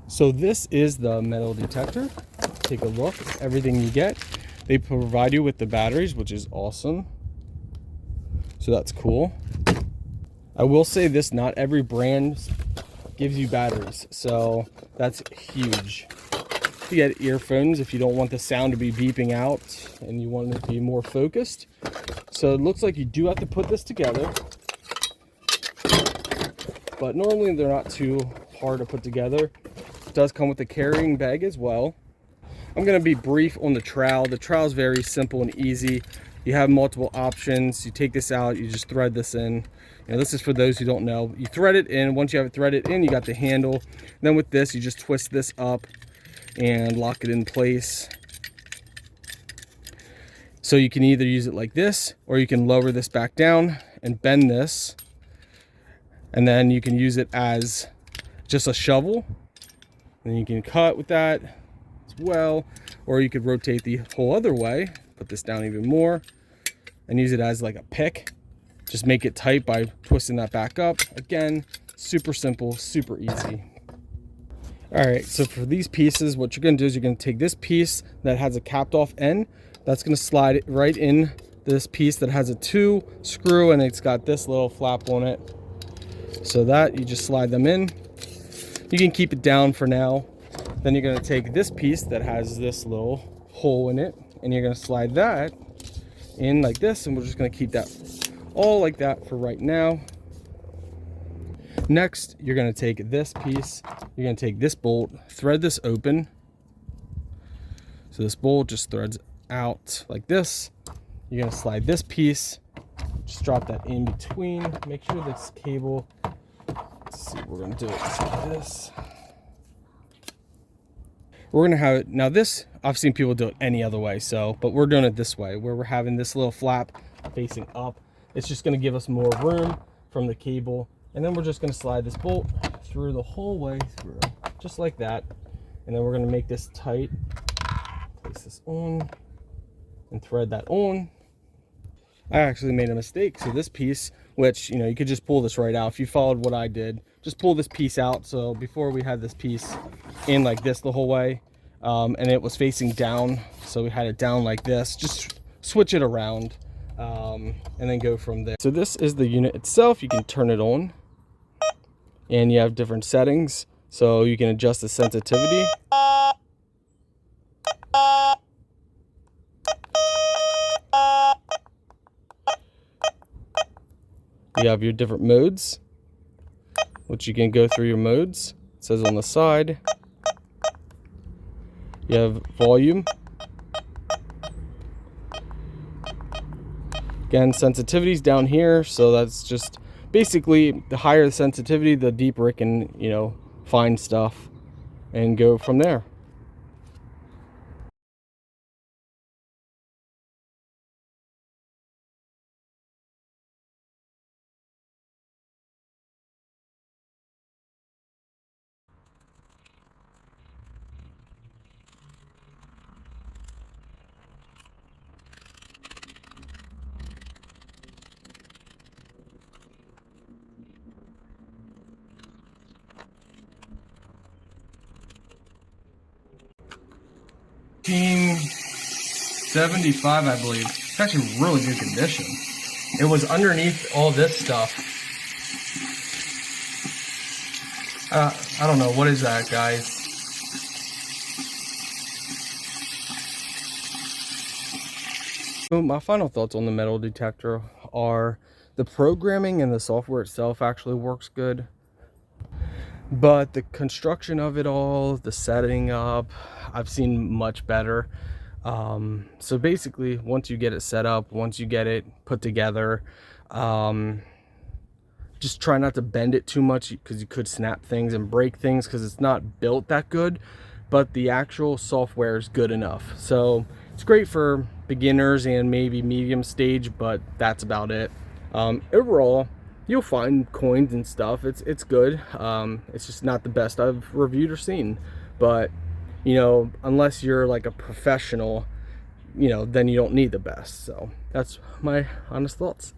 So this is the metal detector. Take a look, everything you get. They provide you with the batteries, which is awesome. So that's cool. I will say this, not every brand gives you batteries, so that's huge. You get earphones if you don't want the sound to be beeping out and you want it to be more focused. So it looks like you do have to put this together, but normally they're not too hard to put together. It does come with a carrying bag as well. I'm going to be brief on the trowel. The trowel is very simple and easy. You have multiple options. You take this out, you just thread this in. This is for those who don't know. You thread it in. Once you have it threaded in, you got the handle. And then with this, you just twist this up and lock it in place. So you can either use it like this, or you can lower this back down and bend this. And then you can use it as just a shovel. And you can cut with that as well. Or you could rotate the whole other way, put this down even more, and use it as like a pick. Just make it tight by twisting that back up. Again, super simple, super easy. All right, so for these pieces, what you're gonna do is you're gonna take this piece that has a capped off end. That's gonna slide right in this piece that has a 2 screw and it's got this little flap on it. So that, you just slide them in. You can keep it down for now. Then you're gonna take this piece that has this little hole in it and you're gonna slide that in like this, and we're just gonna keep that all like that for right now. Next, you're gonna take this piece, you're gonna take this bolt, thread this open. So this bolt just threads out like this. You're gonna slide this piece, just drop that in between. Make sure this cable, let's see, we're gonna do it like this. We're gonna have it, now this, I've seen people do it any other way, but we're doing it this way, where we're having this little flap facing up. It's just gonna give us more room from the cable. And then we're just gonna slide this bolt through the whole way through, just like that. And then we're gonna make this tight. Place this on and thread that on. I actually made a mistake. So this piece, which, you could just pull this right out. If you followed what I did, just pull this piece out. So before we had this piece in like this the whole way, and it was facing down. So we had it down like this, just switch it around. And then go from there. So this is the unit itself. You can turn it on and you have different settings, so you can adjust the sensitivity. You have your different modes, which you can go through your modes. It says on the side. You have volume. Again, sensitivity's down here, so that's just basically the higher the sensitivity, the deeper it can, find stuff and go from there. $75, I believe. It's actually really good condition. It was underneath all this stuff. I don't know, what is that, guys? So my final thoughts on the metal detector are the programming and the software itself actually works good. But the construction of it all, the setting up, I've seen much better. So basically, once you get it set up, once you get it put together, just try not to bend it too much, because you could snap things and break things, because it's not built that good. But the actual software is good enough. So it's great for beginners and maybe medium stage, but that's about it. Overall, you'll find coins and stuff. It's good. It's just not the best I've reviewed or seen. But unless you're like a professional, then you don't need the best. So that's my honest thoughts.